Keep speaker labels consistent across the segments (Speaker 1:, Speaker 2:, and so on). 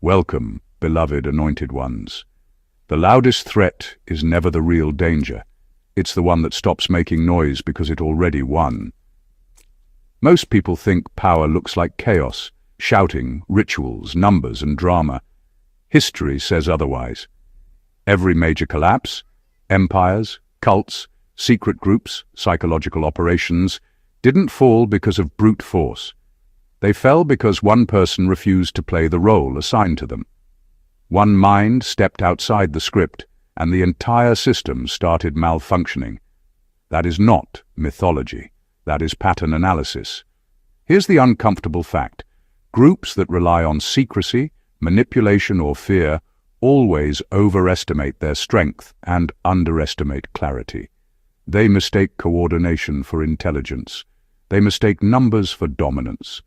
Speaker 1: Welcome, beloved anointed ones. The loudest threat is never the real danger. It's the one that stops making noise because it already won. Most people think power looks like chaos, shouting, rituals, numbers, and drama. History says otherwise. Every major collapse, empires, cults, secret groups, psychological operations, didn't fall because of brute force. They fell because one person refused to play the role assigned to them. One mind stepped outside the script, and the entire system started malfunctioning. That is not mythology. That is pattern analysis. Here's the uncomfortable fact. Groups that rely on secrecy, manipulation, or fear always overestimate their strength and underestimate clarity. They mistake coordination for intelligence. They mistake numbers for dominance.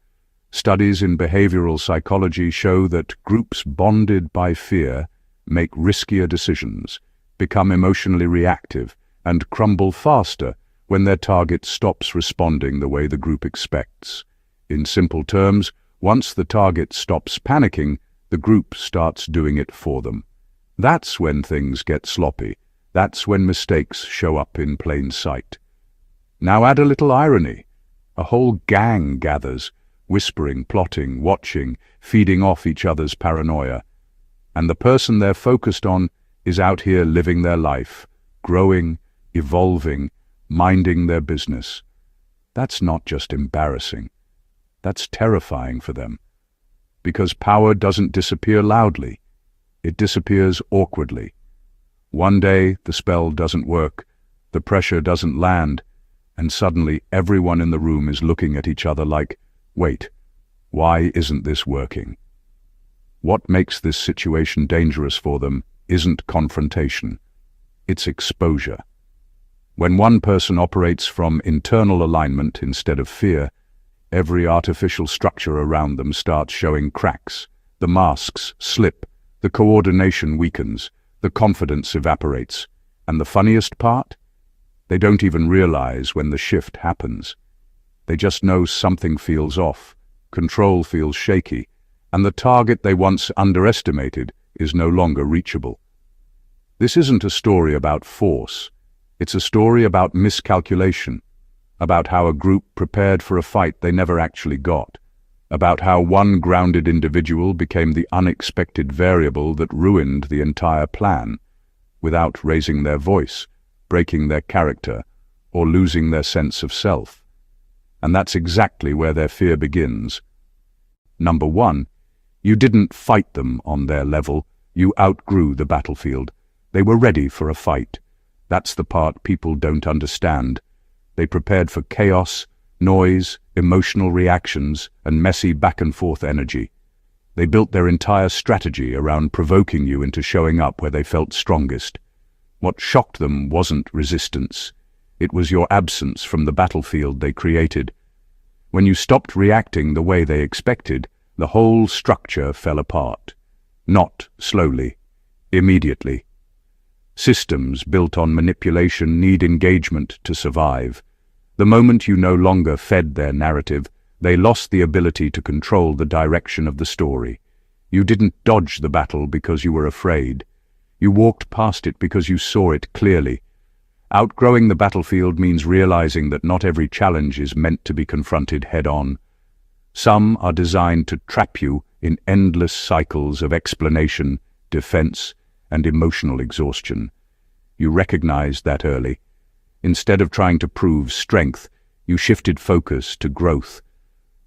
Speaker 1: Studies in behavioral psychology show that groups bonded by fear make riskier decisions, become emotionally reactive, and crumble faster when their target stops responding the way the group expects. In simple terms, once the target stops panicking, the group starts doing it for them. That's when things get sloppy. That's when mistakes show up in plain sight. Now add a little irony. A whole gang gathers, whispering, plotting, watching, feeding off each other's paranoia. And the person they're focused on is out here living their life, growing, evolving, minding their business. That's not just embarrassing. That's terrifying for them. Because power doesn't disappear loudly. It disappears awkwardly. One day, the spell doesn't work, the pressure doesn't land, and suddenly everyone in the room is looking at each other like, wait, why isn't this working? What makes this situation dangerous for them isn't confrontation. It's exposure. When one person operates from internal alignment instead of fear, every artificial structure around them starts showing cracks. The masks slip, the coordination weakens, the confidence evaporates. And the funniest part? They don't even realize when the shift happens. They just know something feels off, control feels shaky, and the target they once underestimated is no longer reachable. This isn't a story about force. It's a story about miscalculation, about how a group prepared for a fight they never actually got, about how one grounded individual became the unexpected variable that ruined the entire plan, without raising their voice, breaking their character, or losing their sense of self. And that's exactly where their fear begins. Number one, you didn't fight them on their level, you outgrew the battlefield. They were ready for a fight. That's the part people don't understand. They prepared for chaos, noise, emotional reactions, and messy back-and-forth energy. They built their entire strategy around provoking you into showing up where they felt strongest. What shocked them wasn't resistance. It was your absence from the battlefield they created. When you stopped reacting the way they expected, the whole structure fell apart. Not slowly, immediately. Systems built on manipulation need engagement to survive. The moment you no longer fed their narrative, they lost the ability to control the direction of the story. You didn't dodge the battle because you were afraid. You walked past it because you saw it clearly. Outgrowing the battlefield means realizing that not every challenge is meant to be confronted head-on. Some are designed to trap you in endless cycles of explanation, defense, and emotional exhaustion. You recognized that early. Instead of trying to prove strength, you shifted focus to growth.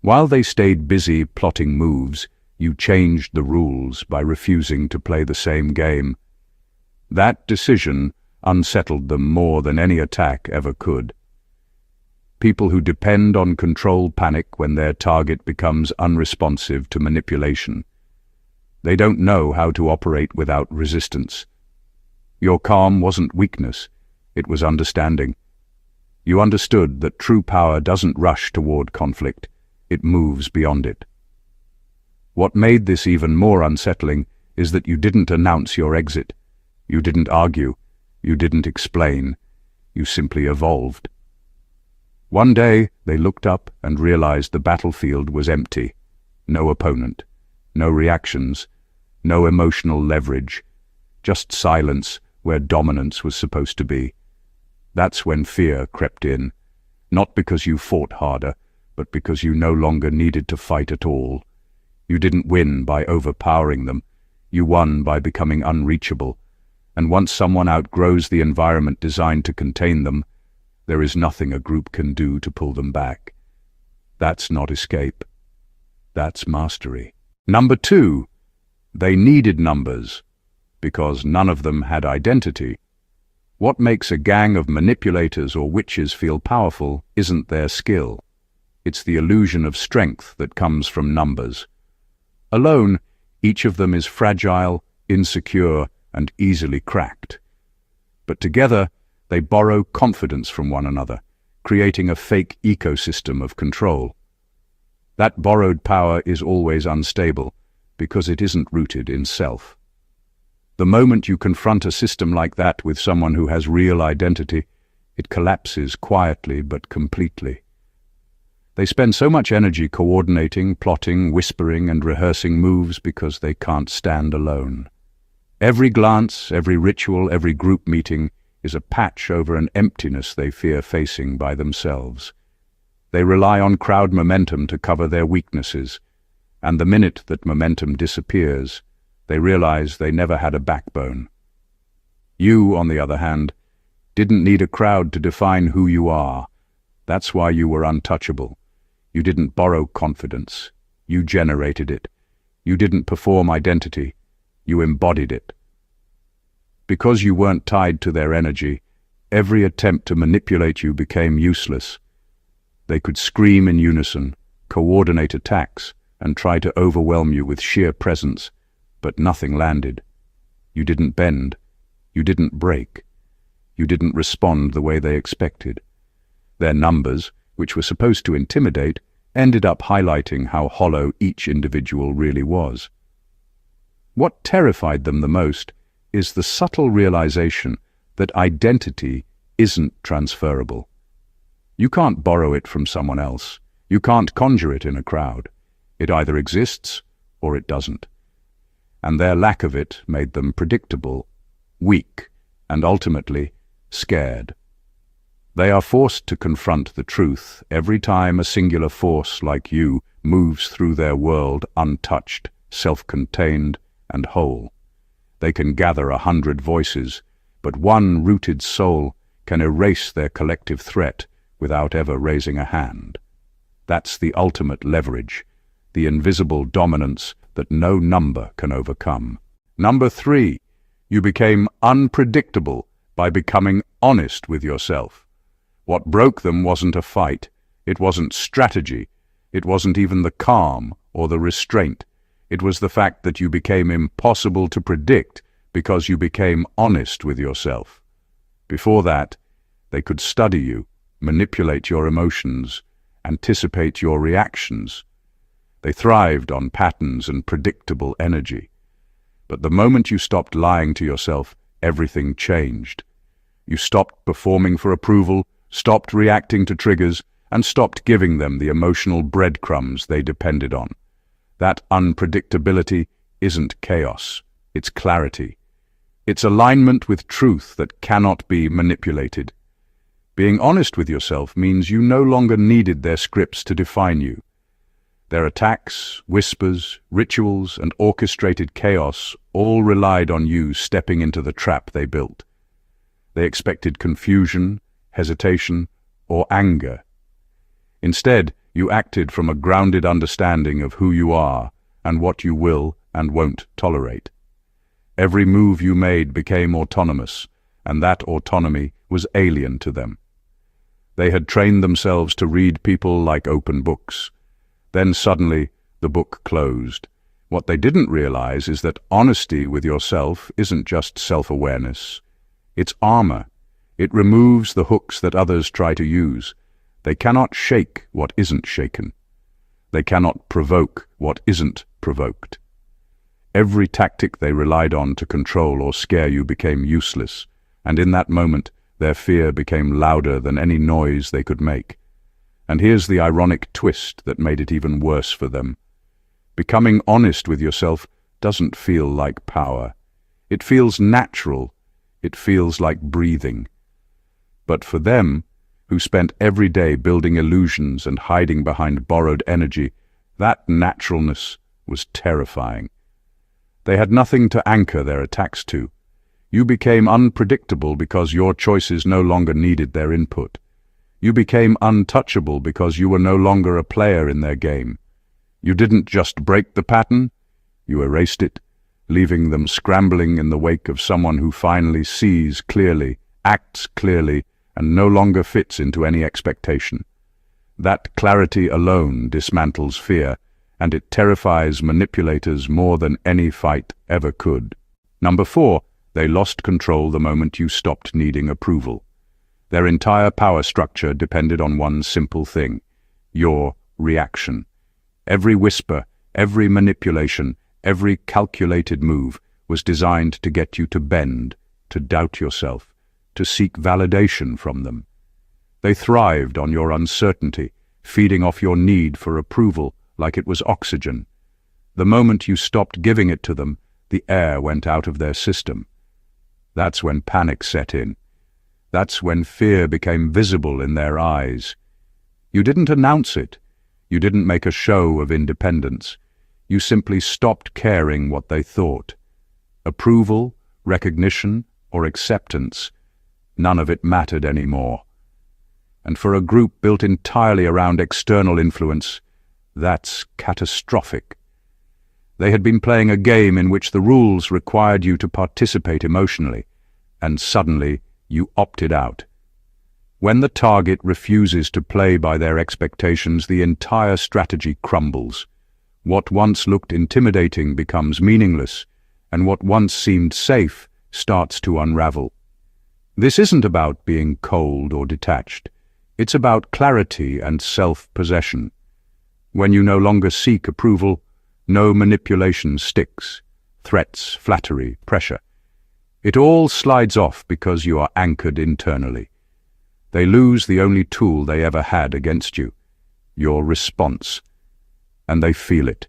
Speaker 1: While they stayed busy plotting moves, you changed the rules by refusing to play the same game. That decision unsettled them more than any attack ever could. People who depend on control panic when their target becomes unresponsive to manipulation. They don't know how to operate without resistance. Your calm wasn't weakness, it was understanding. You understood that true power doesn't rush toward conflict, it moves beyond it. What made this even more unsettling is that you didn't announce your exit. You didn't argue. You didn't explain. You simply evolved. One day, they looked up and realized the battlefield was empty. No opponent. No reactions. no emotional leverage, just silence where dominance was supposed to be. That's when fear crept in, not because you fought harder, but because you no longer needed to fight at all. You didn't win by overpowering them, you won by becoming unreachable, and once someone outgrows the environment designed to contain them, there is nothing a group can do to pull them back. That's not escape. That's mastery. Number 2, they needed numbers, because none of them had identity. What makes a gang of manipulators or witches feel powerful isn't their skill. It's the illusion of strength that comes from numbers. Alone, each of them is fragile, insecure, and easily cracked. But together, they borrow confidence from one another, creating a fake ecosystem of control. That borrowed power is always unstable, because it isn't rooted in self. The moment you confront a system like that with someone who has real identity, it collapses quietly but completely. They spend so much energy coordinating, plotting, whispering, and rehearsing moves because they can't stand alone. Every glance, every ritual, every group meeting is a patch over an emptiness they fear facing by themselves. They rely on crowd momentum to cover their weaknesses, and the minute that momentum disappears, they realize they never had a backbone. You, on the other hand, didn't need a crowd to define who you are. That's why you were untouchable. You didn't borrow confidence. You generated it. You didn't perform identity. You embodied it. Because you weren't tied to their energy, every attempt to manipulate you became useless. They could scream in unison, coordinate attacks, and try to overwhelm you with sheer presence, but nothing landed. You didn't bend. You didn't break. You didn't respond the way they expected. Their numbers, which were supposed to intimidate, ended up highlighting how hollow each individual really was. What terrified them the most is the subtle realization that identity isn't transferable. You can't borrow it from someone else. You can't conjure it in a crowd. It either exists or it doesn't. And their lack of it made them predictable, weak, and ultimately scared. They are forced to confront the truth every time a singular force like you moves through their world untouched, self-contained, and whole. They can gather 100 voices, but one rooted soul can erase their collective threat without ever raising a hand. That's the ultimate leverage, the invisible dominance that no number can overcome. Number 3, you became unpredictable by becoming honest with yourself. What broke them wasn't a fight, it wasn't strategy, it wasn't even the calm or the restraint. It was the fact that you became impossible to predict because you became honest with yourself. Before that, they could study you, manipulate your emotions, anticipate your reactions. They thrived on patterns and predictable energy. But the moment you stopped lying to yourself, everything changed. You stopped performing for approval, stopped reacting to triggers, and stopped giving them the emotional breadcrumbs they depended on. That unpredictability isn't chaos, it's clarity. It's alignment with truth that cannot be manipulated. Being honest with yourself means you no longer needed their scripts to define you. Their attacks, whispers, rituals, and orchestrated chaos all relied on you stepping into the trap they built. They expected confusion, hesitation, or anger. Instead, you acted from a grounded understanding of who you are and what you will and won't tolerate. Every move you made became autonomous, and that autonomy was alien to them. They had trained themselves to read people like open books. Then suddenly, the book closed. What they didn't realize is that honesty with yourself isn't just self-awareness. It's armor. It removes the hooks that others try to use. They cannot shake what isn't shaken. They cannot provoke what isn't provoked. Every tactic they relied on to control or scare you became useless, and in that moment, their fear became louder than any noise they could make. And here's the ironic twist that made it even worse for them. Becoming honest with yourself doesn't feel like power. It feels natural. It feels like breathing. But for them, who spent every day building illusions and hiding behind borrowed energy, that naturalness was terrifying. They had nothing to anchor their attacks to. You became unpredictable because your choices no longer needed their input. You became untouchable because you were no longer a player in their game. You didn't just break the pattern, you erased it, leaving them scrambling in the wake of someone who finally sees clearly, acts clearly, and no longer fits into any expectation. That clarity alone dismantles fear, and it terrifies manipulators more than any fight ever could. Number 4, they lost control the moment you stopped needing approval. Their entire power structure depended on one simple thing: your reaction. Every whisper, every manipulation, every calculated move was designed to get you to bend, to doubt yourself, to seek validation from them. They thrived on your uncertainty, feeding off your need for approval like it was oxygen. The moment you stopped giving it to them, the air went out of their system. That's when panic set in. That's when fear became visible in their eyes. You didn't announce it. You didn't make a show of independence. You simply stopped caring what they thought. Approval, recognition, or acceptance, none of it mattered anymore. And for a group built entirely around external influence, that's catastrophic. They had been playing a game in which the rules required you to participate emotionally, and suddenly you opted out. When the target refuses to play by their expectations, the entire strategy crumbles. What once looked intimidating becomes meaningless, and what once seemed safe starts to unravel. This isn't about being cold or detached. It's about clarity and self-possession. When you no longer seek approval, no manipulation sticks. Threats, flattery, pressure. It all slides off because you are anchored internally. They lose the only tool they ever had against you, your response. And they feel it.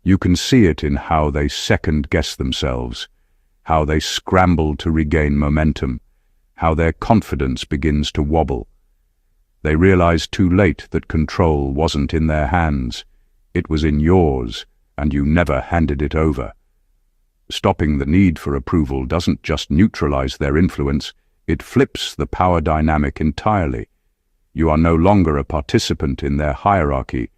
Speaker 1: You can see it in how they second-guess themselves, how they scramble to regain momentum, how their confidence begins to wobble. They realize too late that control wasn't in their hands. It was in yours, and you never handed it over. Stopping the need for approval doesn't just neutralize their influence, it flips the power dynamic entirely. You are no longer a participant in their hierarchy.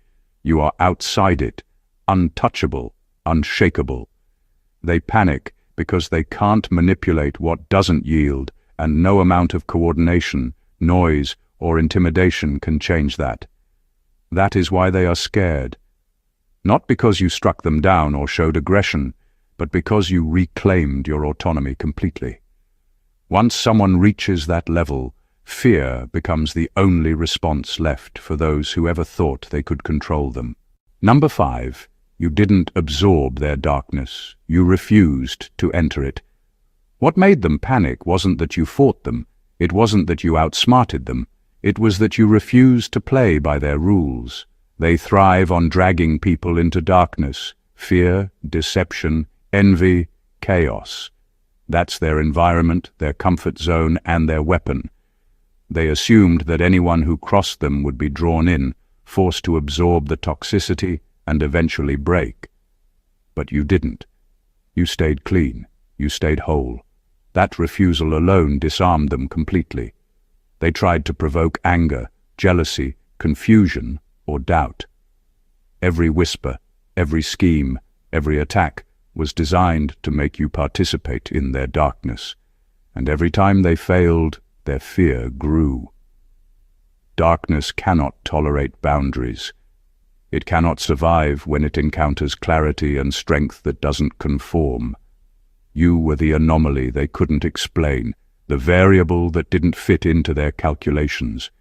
Speaker 1: You are outside it, untouchable, unshakable. They panic because they can't manipulate what doesn't yield, and no amount of coordination, noise, or intimidation can change that. That is why they are scared. Not because you struck them down or showed aggression, but because you reclaimed your autonomy completely. Once someone reaches that level, fear becomes the only response left for those who ever thought they could control them. Number 5, you didn't absorb their darkness. You refused to enter it. What made them panic wasn't that you fought them. It wasn't that you outsmarted them. It was that you refused to play by their rules. They thrive on dragging people into darkness. Fear, deception, envy, chaos. That's their environment, their comfort zone, and their weapon. They assumed that anyone who crossed them would be drawn in, forced to absorb the toxicity, and eventually break. But you didn't. You stayed clean. You stayed whole. That refusal alone disarmed them completely. They tried to provoke anger, jealousy, confusion, or doubt. Every whisper, every scheme, every attack was designed to make you participate in their darkness, and every time they failed, their fear grew. Darkness cannot tolerate boundaries. It cannot survive when it encounters clarity and strength that doesn't conform. You were the anomaly they couldn't explain, the variable that didn't fit into their calculations.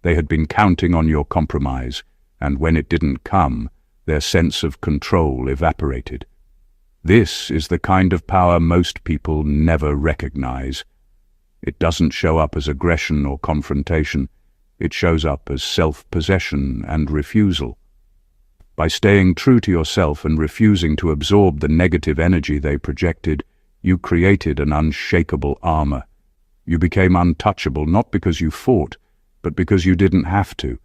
Speaker 1: They had been counting on your compromise, and when it didn't come, their sense of control evaporated. This is the kind of power most people never recognize. It doesn't show up as aggression or confrontation. It shows up as self-possession and refusal. By staying true to yourself and refusing to absorb the negative energy they projected, you created an unshakable armor. You became untouchable not because you fought, but because you didn't have to.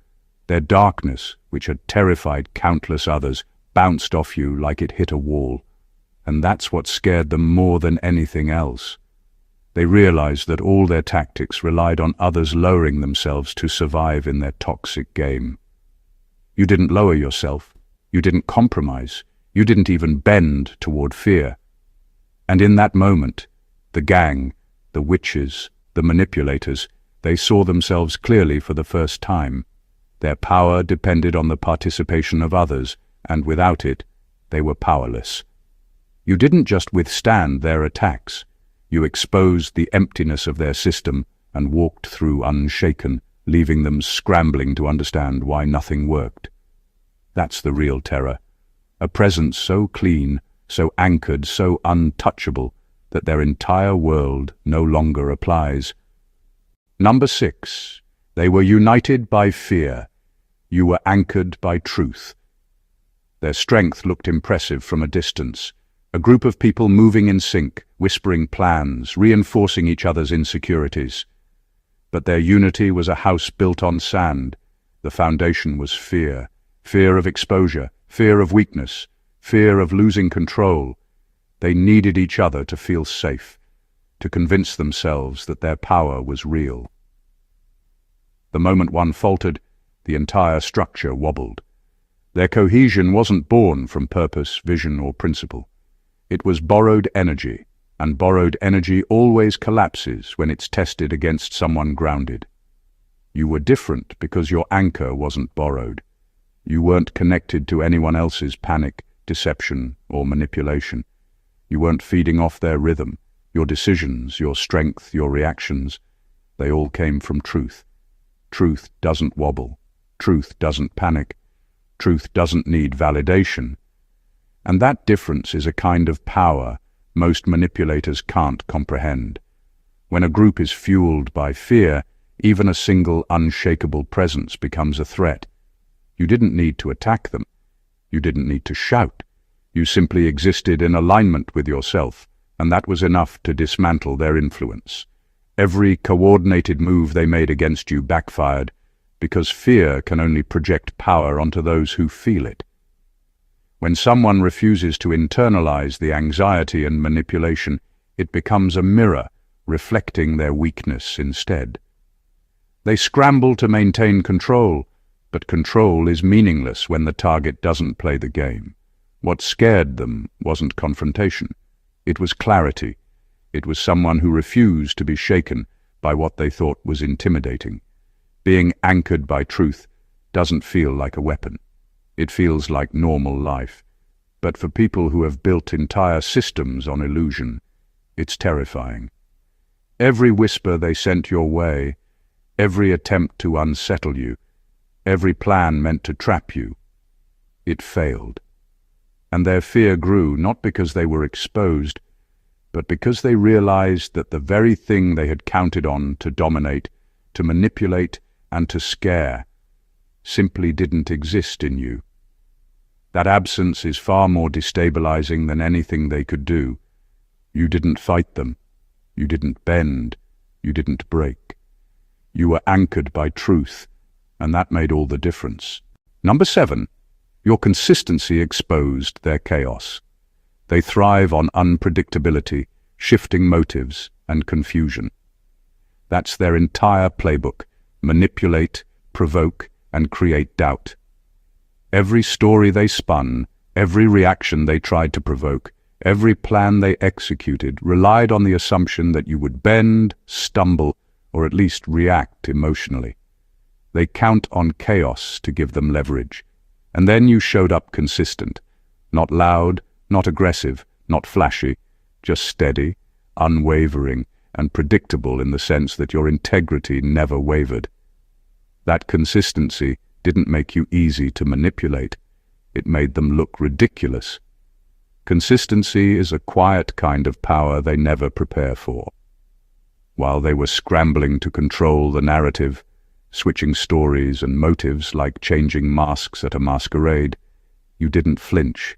Speaker 1: Their darkness, which had terrified countless others, bounced off you like it hit a wall. And that's what scared them more than anything else. They realized that all their tactics relied on others lowering themselves to survive in their toxic game. You didn't lower yourself. You didn't compromise. You didn't even bend toward fear. And in that moment, the gang, the witches, the manipulators, they saw themselves clearly for the first time. Their power depended on the participation of others, and without it, they were powerless. You didn't just withstand their attacks. You exposed the emptiness of their system and walked through unshaken, leaving them scrambling to understand why nothing worked. That's the real terror. A presence so clean, so anchored, so untouchable, that their entire world no longer applies. Number 6. They were united by fear. You were anchored by truth. Their strength looked impressive from a distance. A group of people moving in sync, whispering plans, reinforcing each other's insecurities. But their unity was a house built on sand. The foundation was fear. Fear of exposure, fear of weakness, fear of losing control. They needed each other to feel safe, to convince themselves that their power was real. The moment one faltered, the entire structure wobbled. Their cohesion wasn't born from purpose, vision, or principle. It was borrowed energy, and borrowed energy always collapses when it's tested against someone grounded. You were different because your anchor wasn't borrowed. You weren't connected to anyone else's panic, deception, or manipulation. You weren't feeding off their rhythm, your decisions, your strength, your reactions. They all came from truth. Truth doesn't wobble. Truth doesn't panic. Truth doesn't need validation. And that difference is a kind of power most manipulators can't comprehend. When a group is fueled by fear, even a single unshakable presence becomes a threat. You didn't need to attack them. You didn't need to shout. You simply existed in alignment with yourself, and that was enough to dismantle their influence. Every coordinated move they made against you backfired, because fear can only project power onto those who feel it. When someone refuses to internalize the anxiety and manipulation, it becomes a mirror, reflecting their weakness instead. They scramble to maintain control, but control is meaningless when the target doesn't play the game. What scared them wasn't confrontation. It was clarity. It was someone who refused to be shaken by what they thought was intimidating. Being anchored by truth doesn't feel like a weapon. It feels like normal life. But for people who have built entire systems on illusion, it's terrifying. Every whisper they sent your way, every attempt to unsettle you, every plan meant to trap you, it failed. And their fear grew not because they were exposed, but because they realized that the very thing they had counted on to dominate, to manipulate, and to scare simply didn't exist in you. That absence is far more destabilizing than anything they could do. You didn't fight them. You didn't bend. You didn't break. You were anchored by truth, and that made all the difference. Number 7, your consistency exposed their chaos. They thrive on unpredictability, shifting motives, and confusion. That's their entire playbook: manipulate, provoke, and create doubt. Every story they spun, every reaction they tried to provoke, every plan they executed relied on the assumption that you would bend, stumble, or at least react emotionally. They count on chaos to give them leverage. And then you showed up consistent. Not loud, not aggressive, not flashy, just steady, unwavering, and predictable in the sense that your integrity never wavered. That consistency didn't make you easy to manipulate. It made them look ridiculous. Consistency is a quiet kind of power they never prepare for. While they were scrambling to control the narrative, switching stories and motives like changing masks at a masquerade, You didn't flinch.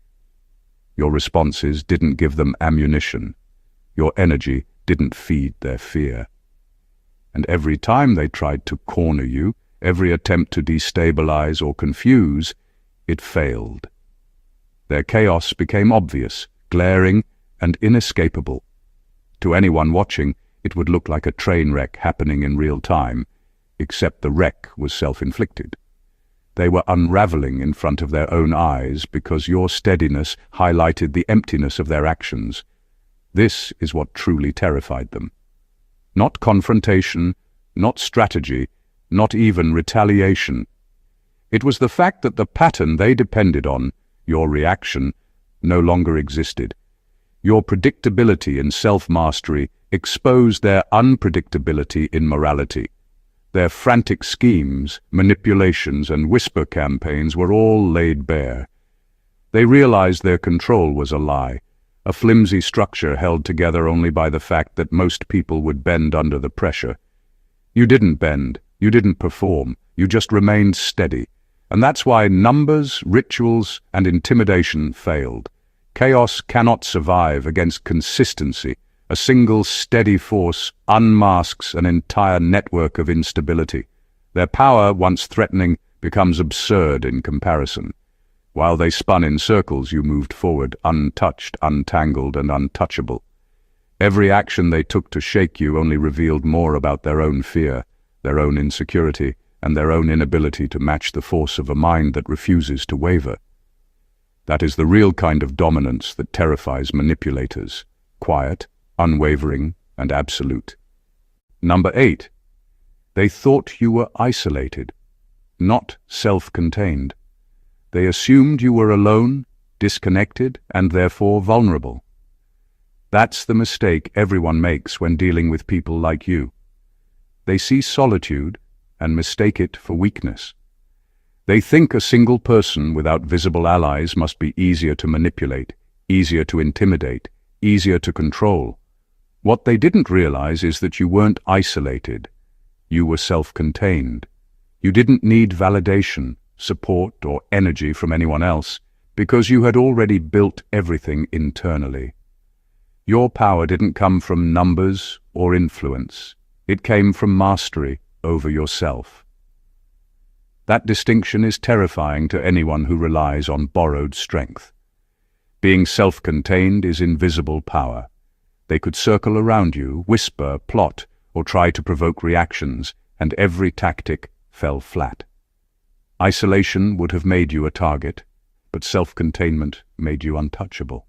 Speaker 1: Your responses didn't give them ammunition. Your energy didn't feed their fear. And every time they tried to corner you, every attempt to destabilize or confuse, it failed. Their chaos became obvious, glaring, and inescapable. To anyone watching, it would look like a train wreck happening in real time, except the wreck was self-inflicted. They were unraveling in front of their own eyes because your steadiness highlighted the emptiness of their actions. This is what truly terrified them. Not confrontation, not strategy, not even retaliation. It was the fact that the pattern they depended on, your reaction, no longer existed. Your predictability in self-mastery exposed their unpredictability in morality. Their frantic schemes, manipulations, and whisper campaigns were all laid bare. They realized their control was a lie, a flimsy structure held together only by the fact that most people would bend under the pressure. You didn't bend, you didn't perform, you just remained steady. And that's why numbers, rituals, and intimidation failed. Chaos cannot survive against consistency. A single steady force unmasks an entire network of instability. Their power, once threatening, becomes absurd in comparison. While they spun in circles, you moved forward, untouched, untangled, and untouchable. Every action they took to shake you only revealed more about their own fear, their own insecurity, and their own inability to match the force of a mind that refuses to waver. That is the real kind of dominance that terrifies manipulators. Quiet, unwavering, and absolute. Number 8. They thought you were isolated, not self-contained. They assumed you were alone, disconnected, and therefore vulnerable. That's the mistake everyone makes when dealing with people like you. They see solitude and mistake it for weakness. They think a single person without visible allies must be easier to manipulate, easier to intimidate, easier to control. What they didn't realize is that you weren't isolated. You were self-contained. You didn't need validation, support, or energy from anyone else because you had already built everything internally. Your power didn't come from numbers or influence. It came from mastery over yourself. That distinction is terrifying to anyone who relies on borrowed strength. Being self-contained is invisible power. They could circle around you, whisper, plot, or try to provoke reactions, and every tactic fell flat. Isolation would have made you a target, but self-containment made you untouchable.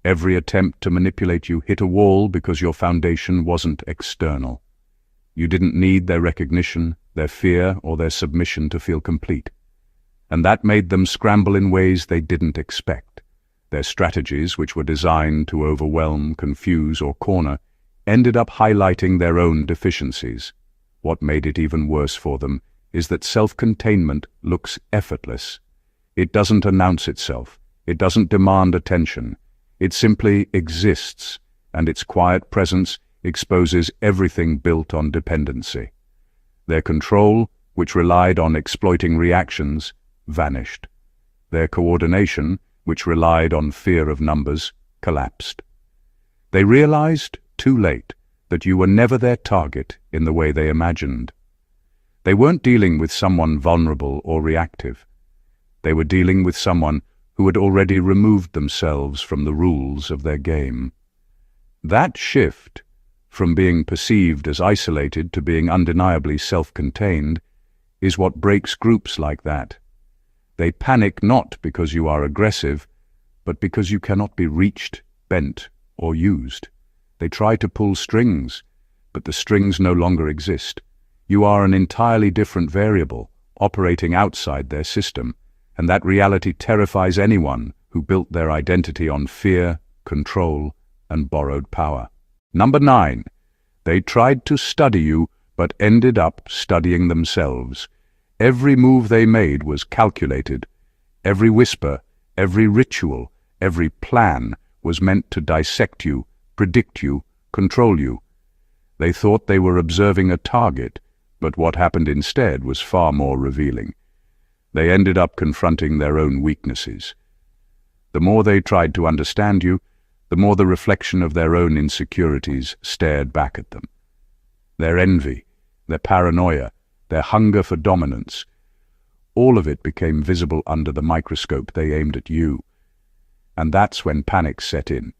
Speaker 1: Every attempt to manipulate you hit a wall because your foundation wasn't external. You didn't need their recognition, their fear, or their submission to feel complete. And that made them scramble in ways they didn't expect. Their strategies, which were designed to overwhelm, confuse, or corner, ended up highlighting their own deficiencies. What made it even worse for them is that self-containment looks effortless. It doesn't announce itself. It doesn't demand attention. It simply exists, and its quiet presence exposes everything built on dependency. Their control, which relied on exploiting reactions, vanished. Their coordination, which relied on fear of numbers, collapsed. They realized, too late, that you were never their target in the way they imagined. They weren't dealing with someone vulnerable or reactive. They were dealing with someone who had already removed themselves from the rules of their game. That shift, from being perceived as isolated to being undeniably self-contained, is what breaks groups like that. They panic not because you are aggressive, but because you cannot be reached, bent, or used. They try to pull strings, but the strings no longer exist. You are an entirely different variable, operating outside their system, and that reality terrifies anyone who built their identity on fear, control, and borrowed power. Number 9. They tried to study you, but ended up studying themselves. Every move they made was calculated. Every whisper, every ritual, every plan was meant to dissect you, predict you, control you. They thought they were observing a target, but what happened instead was far more revealing. They ended up confronting their own weaknesses. The more they tried to understand you, the more the reflection of their own insecurities stared back at them. Their envy, their paranoia, their hunger for dominance, all of it became visible under the microscope they aimed at you. And that's when panic set in.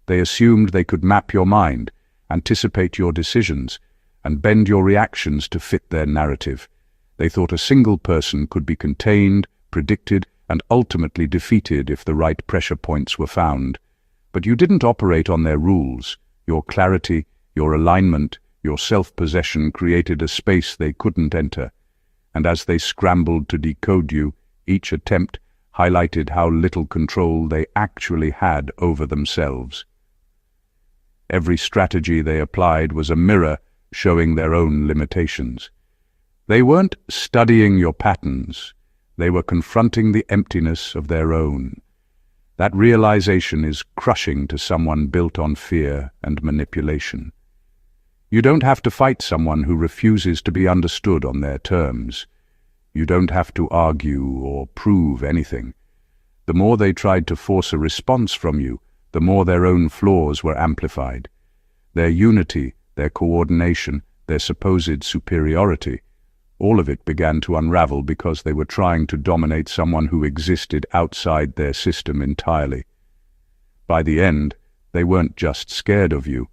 Speaker 1: They assumed they could map your mind, anticipate your decisions, and bend your reactions to fit their narrative. They thought a single person could be contained, predicted, and ultimately defeated if the right pressure points were found. But you didn't operate on their rules. Your clarity, your alignment, your self-possession created a space they couldn't enter. And as they scrambled to decode you, each attempt highlighted how little control they actually had over themselves. Every strategy they applied was a mirror showing their own limitations. They weren't studying your patterns, they were confronting the emptiness of their own. That realization is crushing to someone built on fear and manipulation. You don't have to fight someone who refuses to be understood on their terms. You don't have to argue or prove anything. The more they tried to force a response from you, the more their own flaws were amplified. Their unity, their coordination, their supposed superiority, all of it began to unravel because they were trying to dominate someone who existed outside their system entirely. By the end, they weren't just scared of you.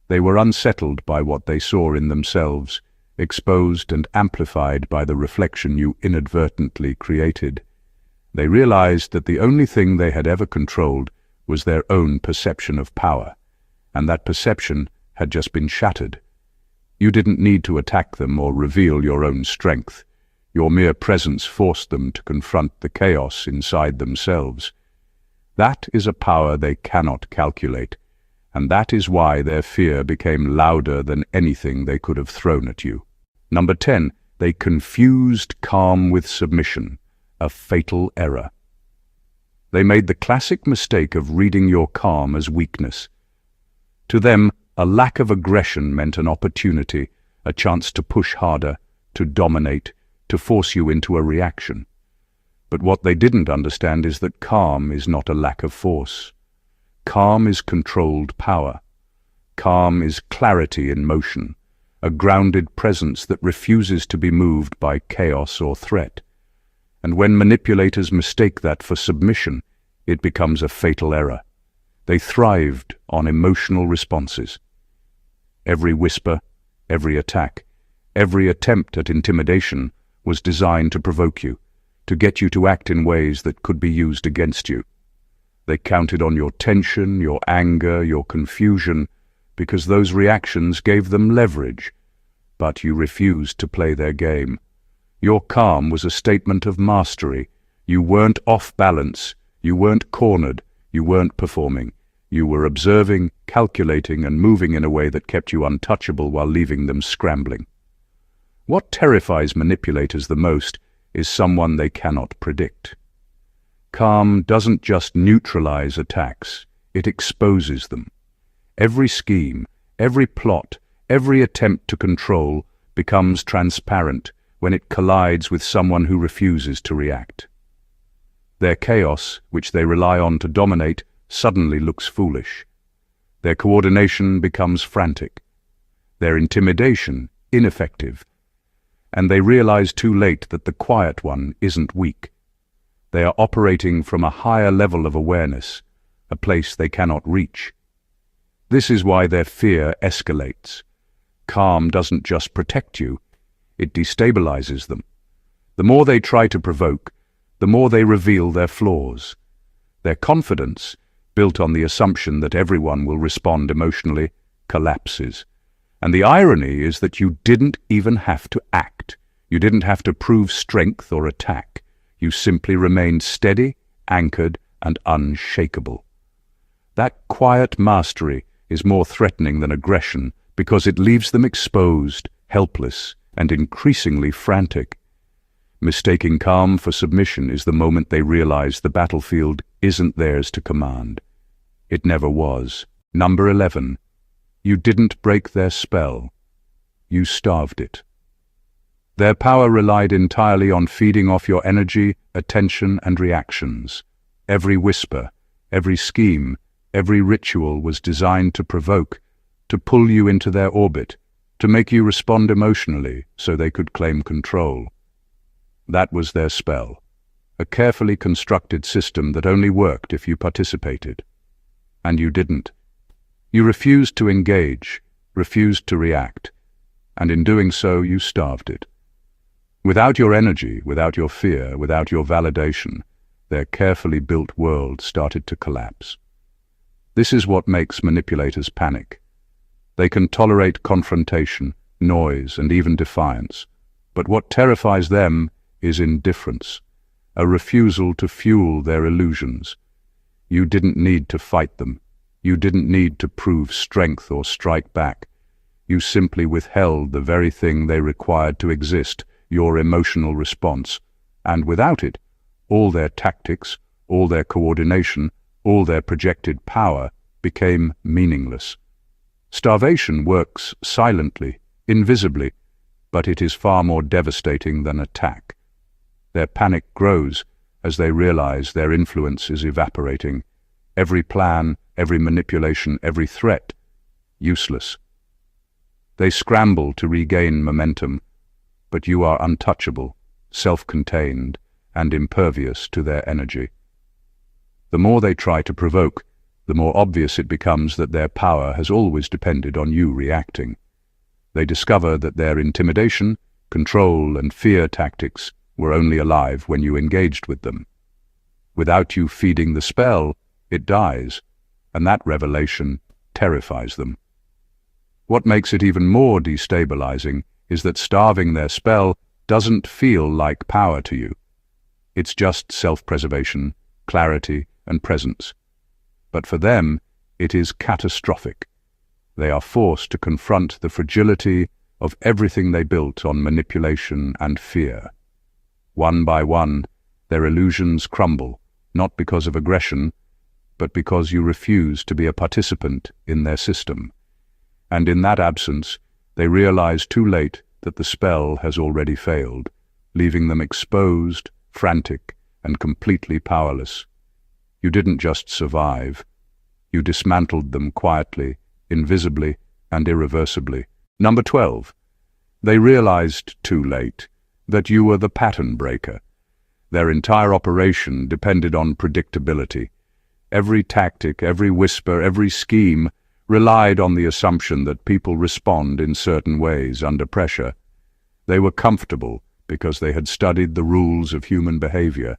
Speaker 1: They were unsettled by what they saw in themselves, exposed and amplified by the reflection you inadvertently created. They realized that the only thing they had ever controlled was their own perception of power, and that perception had just been shattered. You didn't need to attack them or reveal your own strength. Your mere presence forced them to confront the chaos inside themselves. That is a power they cannot calculate, and that is why their fear became louder than anything they could have thrown at you. Number 10, they confused calm with submission, a fatal error. They made the classic mistake of reading your calm as weakness. To them, a lack of aggression meant an opportunity, a chance to push harder, to dominate, to force you into a reaction. But what they didn't understand is that calm is not a lack of force. Calm is controlled power. Calm is clarity in motion, a grounded presence that refuses to be moved by chaos or threat. And when manipulators mistake that for submission, it becomes a fatal error. They thrived on emotional responses. Every whisper, every attack, every attempt at intimidation was designed to provoke you, to get you to act in ways that could be used against you. They counted on your tension, your anger, your confusion, because those reactions gave them leverage. But you refused to play their game. Your calm was a statement of mastery. You weren't off balance, you weren't cornered, you weren't performing. You were observing, calculating, and moving in a way that kept you untouchable while leaving them scrambling. What terrifies manipulators the most is someone they cannot predict. Calm doesn't just neutralize attacks, it exposes them. Every scheme, every plot, every attempt to control becomes transparent when it collides with someone who refuses to react. Their chaos, which they rely on to dominate, suddenly looks foolish. Their coordination becomes frantic. Their intimidation, ineffective. And they realize too late that the quiet one isn't weak. They are operating from a higher level of awareness, a place they cannot reach. This is why their fear escalates. Calm doesn't just protect you, it destabilizes them. The more they try to provoke, the more they reveal their flaws. Their confidence, built on the assumption that everyone will respond emotionally, collapses. And the irony is that you didn't even have to act. You didn't have to prove strength or attack. You simply remained steady, anchored, and unshakable. That quiet mastery is more threatening than aggression because it leaves them exposed, helpless, and increasingly frantic. Mistaking calm for submission is the moment they realize the battlefield isn't theirs to command. It never was. Number 11. You didn't break their spell. You starved it. Their power relied entirely on feeding off your energy, attention, and reactions. Every whisper, every scheme, every ritual was designed to provoke, to pull you into their orbit, to make you respond emotionally so they could claim control. That was their spell, a carefully constructed system that only worked if you participated. And you didn't. You refused to engage, refused to react, and in doing so you starved it. Without your energy, without your fear, without your validation, their carefully built world started to collapse. This is what makes manipulators panic. They can tolerate confrontation, noise, and even defiance. But what terrifies them is indifference, a refusal to fuel their illusions. You didn't need to fight them. You didn't need to prove strength or strike back. You simply withheld the very thing they required to exist, your emotional response. And without it, all their tactics, all their coordination, all their projected power became meaningless. Starvation works silently, invisibly, but it is far more devastating than attack. Their panic grows as they realize their influence is evaporating. Every plan, every manipulation, every threat, useless. They scramble to regain momentum, but you are untouchable, self-contained, and impervious to their energy. The more they try to provoke, the more obvious it becomes that their power has always depended on you reacting. They discover that their intimidation, control, and fear tactics were only alive when you engaged with them. Without you feeding the spell, it dies, and that revelation terrifies them. What makes it even more destabilizing is that starving their spell doesn't feel like power to you. It's just self-preservation, clarity, and presence. But for them, it is catastrophic. They are forced to confront the fragility of everything they built on manipulation and fear. One by one, their illusions crumble, not because of aggression, but because you refuse to be a participant in their system. And in that absence, they realize too late that the spell has already failed, leaving them exposed, frantic, and completely powerless. You didn't just survive. You dismantled them quietly, invisibly, and irreversibly. Number 12. They realized too late that you were the pattern breaker. Their entire operation depended on predictability. Every tactic, every whisper, every scheme relied on the assumption that people respond in certain ways under pressure. They were comfortable because they had studied the rules of human behavior,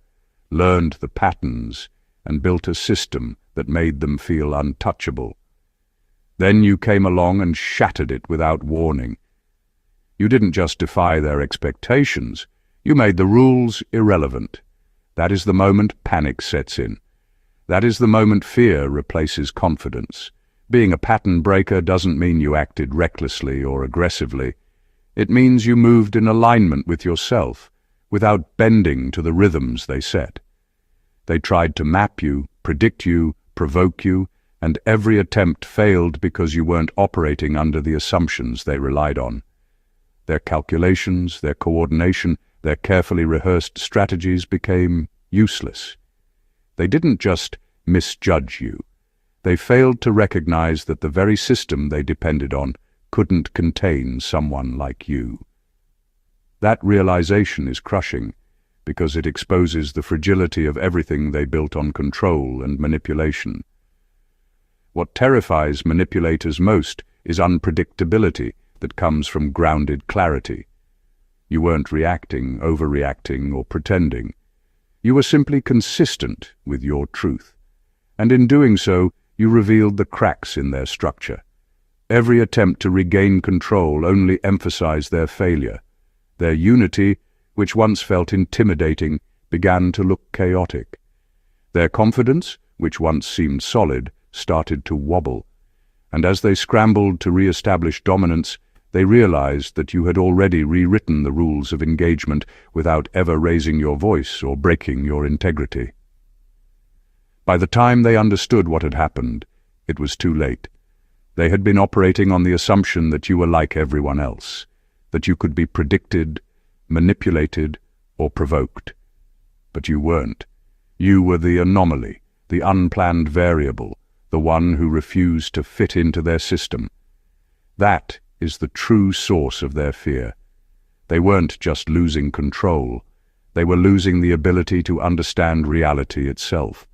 Speaker 1: learned the patterns, and built a system that made them feel untouchable. Then you came along and shattered it without warning. You didn't just defy their expectations, you made the rules irrelevant. That is the moment panic sets in. That is the moment fear replaces confidence. Being a pattern breaker doesn't mean you acted recklessly or aggressively. It means you moved in alignment with yourself, without bending to the rhythms they set. They tried to map you, predict you, provoke you, and every attempt failed because you weren't operating under the assumptions they relied on. Their calculations, their coordination, their carefully rehearsed strategies became useless. They didn't just misjudge you. They failed to recognize that the very system they depended on couldn't contain someone like you. That realization is crushing, because it exposes the fragility of everything they built on control and manipulation. What terrifies manipulators most is unpredictability that comes from grounded clarity. You weren't reacting, overreacting, or pretending. You were simply consistent with your truth. And in doing so, you revealed the cracks in their structure. Every attempt to regain control only emphasized their failure. Their unity, which once felt intimidating, began to look chaotic. Their confidence, which once seemed solid, started to wobble. And as they scrambled to re-establish dominance, they realized that you had already rewritten the rules of engagement without ever raising your voice or breaking your integrity. By the time they understood what had happened, it was too late. They had been operating on the assumption that you were like everyone else, that you could be predicted, manipulated, or provoked. But you weren't. You were the anomaly, the unplanned variable, the one who refused to fit into their system. That is the true source of their fear. They weren't just losing control. They were losing the ability to understand reality itself.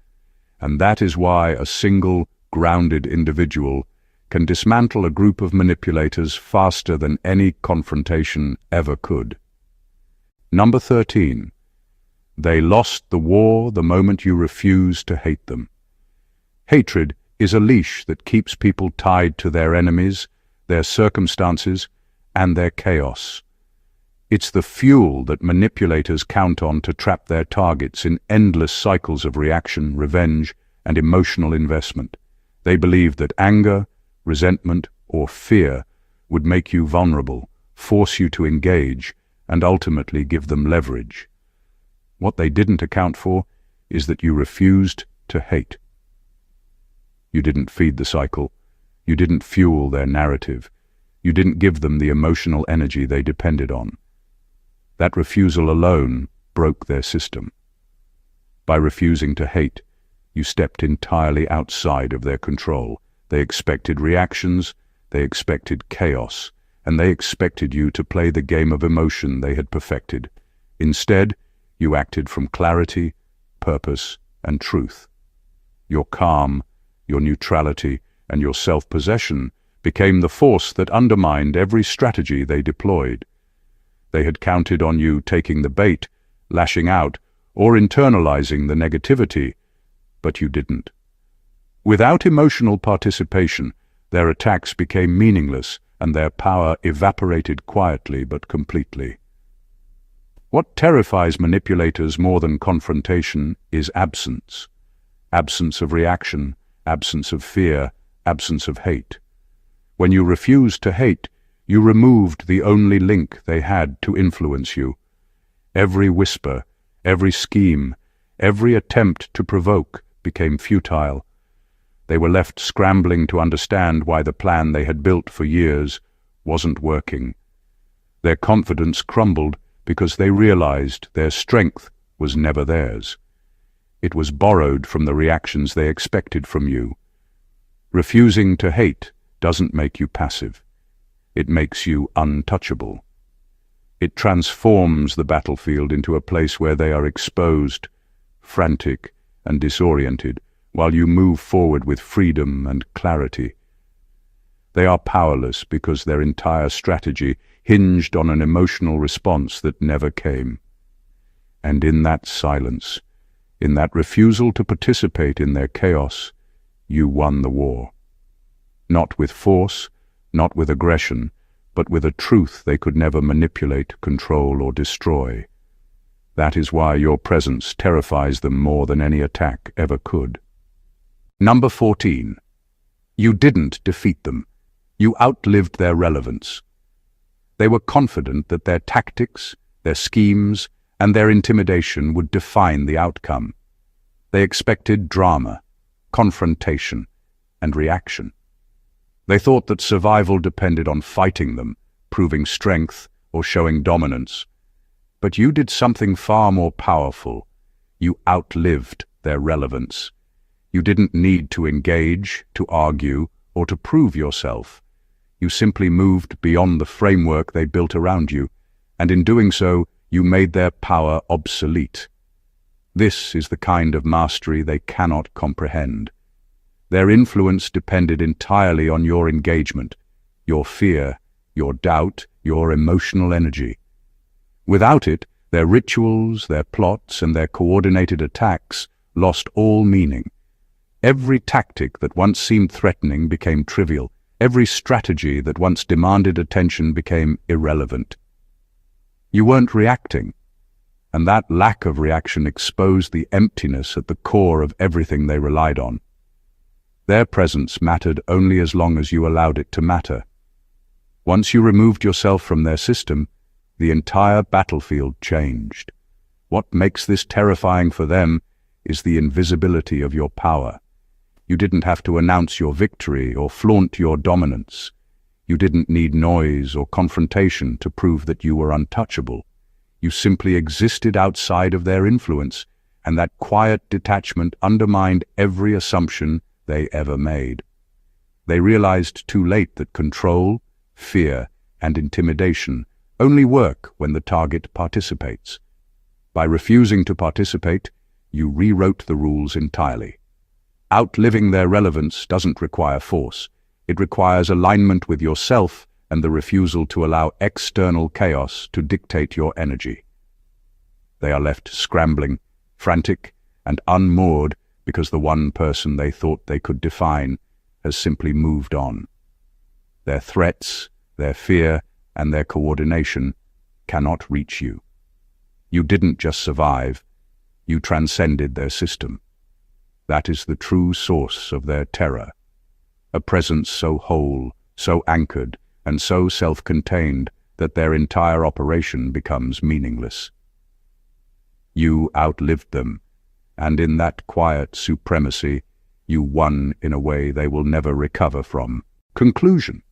Speaker 1: And that is why a single, grounded individual can dismantle a group of manipulators faster than any confrontation ever could. Number 13. They lost the war the moment you refuse to hate them. Hatred is a leash that keeps people tied to their enemies, their circumstances, and their chaos. It's the fuel that manipulators count on to trap their targets in endless cycles of reaction, revenge, and emotional investment. They believe that anger, resentment, or fear would make you vulnerable, force you to engage, and ultimately give them leverage. What they didn't account for is that you refused to hate. You didn't feed the cycle. You didn't fuel their narrative. You didn't give them the emotional energy they depended on. That refusal alone broke their system. By refusing to hate, you stepped entirely outside of their control. They expected reactions, they expected chaos, and they expected you to play the game of emotion they had perfected. Instead, you acted from clarity, purpose, and truth. Your calm, your neutrality, and your self-possession became the force that undermined every strategy they deployed. They had counted on you taking the bait, lashing out, or internalizing the negativity, but you didn't. Without emotional participation, their attacks became meaningless and their power evaporated quietly but completely. What terrifies manipulators more than confrontation is absence. Absence of reaction, absence of fear, absence of hate. When you refused to hate, you removed the only link they had to influence you. Every whisper, every scheme, every attempt to provoke became futile. They were left scrambling to understand why the plan they had built for years wasn't working. Their confidence crumbled because they realized their strength was never theirs. It was borrowed from the reactions they expected from you. Refusing to hate doesn't make you passive. It makes you untouchable. It transforms the battlefield into a place where they are exposed, frantic, and disoriented, while you move forward with freedom and clarity. They are powerless because their entire strategy hinged on an emotional response that never came. And in that silence, in that refusal to participate in their chaos, you won the war. Not with force, not with aggression, but with a truth they could never manipulate, control, or destroy. That is why your presence terrifies them more than any attack ever could. Number 14. You didn't defeat them. You outlived their relevance. They were confident that their tactics, their schemes, and their intimidation would define the outcome. They expected drama, confrontation, and reaction. They thought that survival depended on fighting them, proving strength, or showing dominance. But you did something far more powerful. You outlived their relevance. You didn't need to engage, to argue, or to prove yourself. You simply moved beyond the framework they built around you, and in doing so, you made their power obsolete. This is the kind of mastery they cannot comprehend. Their influence depended entirely on your engagement, your fear, your doubt, your emotional energy. Without it, their rituals, their plots, and their coordinated attacks lost all meaning. Every tactic that once seemed threatening became trivial. Every strategy that once demanded attention became irrelevant. You weren't reacting, and that lack of reaction exposed the emptiness at the core of everything they relied on. Their presence mattered only as long as you allowed it to matter. Once you removed yourself from their system, the entire battlefield changed. What makes this terrifying for them is the invisibility of your power. You didn't have to announce your victory or flaunt your dominance. You didn't need noise or confrontation to prove that you were untouchable. You simply existed outside of their influence, and that quiet detachment undermined every assumption they ever made. They realized too late that control, fear, and intimidation only work when the target participates. By refusing to participate, you rewrote the rules entirely. Outliving their relevance doesn't require force. It requires alignment with yourself and the refusal to allow external chaos to dictate your energy. They are left scrambling, frantic, and unmoored because the one person they thought they could define has simply moved on. Their threats, their fear, and their coordination cannot reach you. You didn't just survive, you transcended their system. That is the true source of their terror. A presence so whole, so anchored, and so self-contained that their entire operation becomes meaningless. You outlived them, and in that quiet supremacy, you won in a way they will never recover from. Conclusion.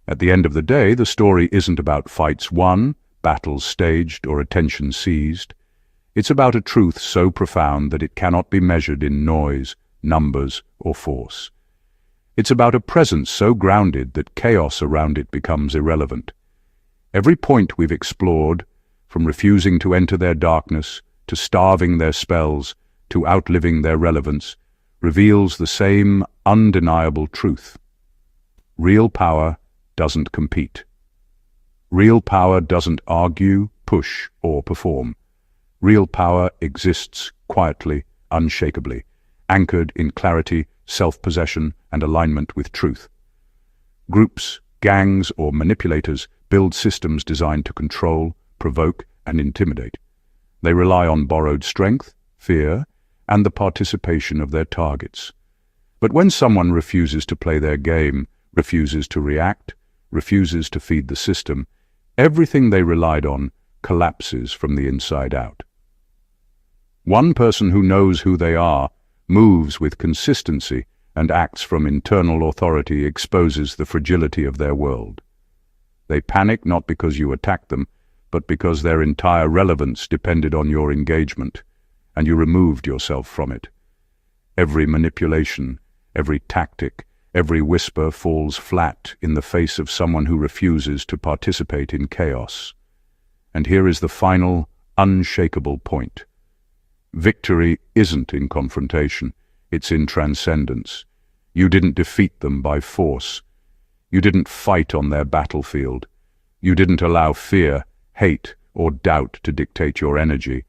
Speaker 1: At the end of the day, the story isn't about fights won, battles staged, or attention seized. It's about a truth so profound that it cannot be measured in noise, numbers, or force. It's about a presence so grounded that chaos around it becomes irrelevant. Every point we've explored, from refusing to enter their darkness, to starving their spells, to outliving their relevance, reveals the same undeniable truth. Real power doesn't compete. Real power doesn't argue, push, or perform. Real power exists quietly, unshakably, anchored in clarity, self-possession, and alignment with truth. Groups, gangs, or manipulators build systems designed to control, provoke, and intimidate. They rely on borrowed strength, fear, and the participation of their targets. But when someone refuses to play their game, refuses to react, refuses to feed the system, everything they relied on collapses from the inside out. One person who knows who they are, moves with consistency, and acts from internal authority exposes the fragility of their world. They panic not because you attacked them, but because their entire relevance depended on your engagement, and you removed yourself from it. Every manipulation, every tactic, every whisper falls flat in the face of someone who refuses to participate in chaos. And here is the final, unshakable point. Victory isn't in confrontation, it's in transcendence. You didn't defeat them by force. You didn't fight on their battlefield. You didn't allow fear, hate, or doubt to dictate your energy.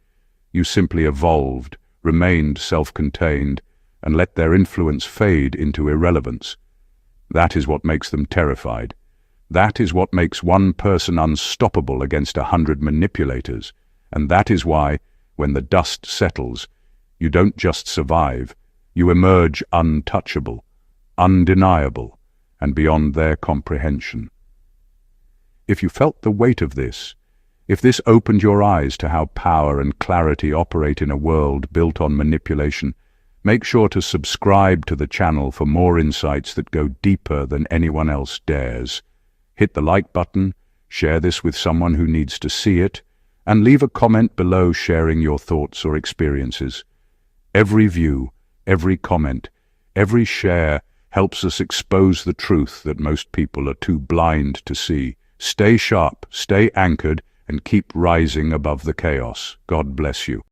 Speaker 1: You simply evolved, remained self-contained, and let their influence fade into irrelevance. That is what makes them terrified. That is what makes one person unstoppable against 100 manipulators. And that is why, when the dust settles, you don't just survive, you emerge untouchable, undeniable, and beyond their comprehension. If you felt the weight of this, if this opened your eyes to how power and clarity operate in a world built on manipulation, make sure to subscribe to the channel for more insights that go deeper than anyone else dares. Hit the like button, share this with someone who needs to see it, and leave a comment below sharing your thoughts or experiences. Every view, every comment, every share helps us expose the truth that most people are too blind to see. Stay sharp, stay anchored, and keep rising above the chaos. God bless you.